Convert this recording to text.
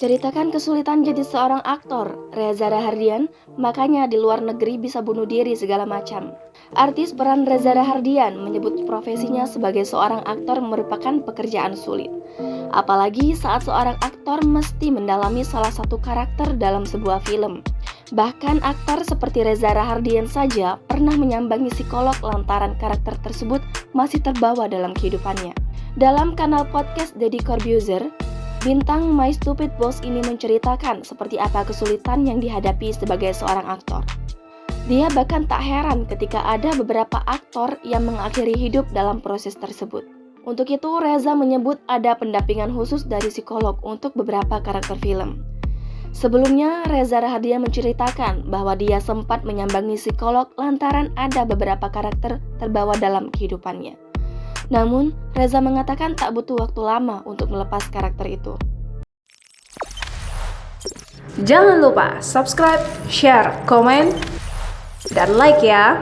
Ceritakan kesulitan jadi seorang aktor, Reza Rahardian, makanya di luar negeri bisa bunuh diri segala macam. Artis peran Reza Rahardian menyebut profesinya sebagai seorang aktor merupakan pekerjaan sulit. Apalagi saat seorang aktor mesti mendalami salah satu karakter dalam sebuah film. Bahkan aktor seperti Reza Rahardian saja pernah menyambangi psikolog lantaran karakter tersebut masih terbawa dalam kehidupannya. Dalam kanal podcast Deddy Corbuzier, bintang My Stupid Boss ini menceritakan seperti apa kesulitan yang dihadapi sebagai seorang aktor. Dia bahkan tak heran ketika ada beberapa aktor yang mengakhiri hidup dalam proses tersebut. Untuk itu, Reza menyebut ada pendampingan khusus dari psikolog untuk beberapa karakter film. Sebelumnya, Reza Rahardian menceritakan bahwa dia sempat menyambangi psikolog lantaran ada beberapa karakter terbawa dalam kehidupannya. Namun, Reza mengatakan tak butuh waktu lama untuk melepas karakter itu. Jangan lupa subscribe, share, komen, dan like ya!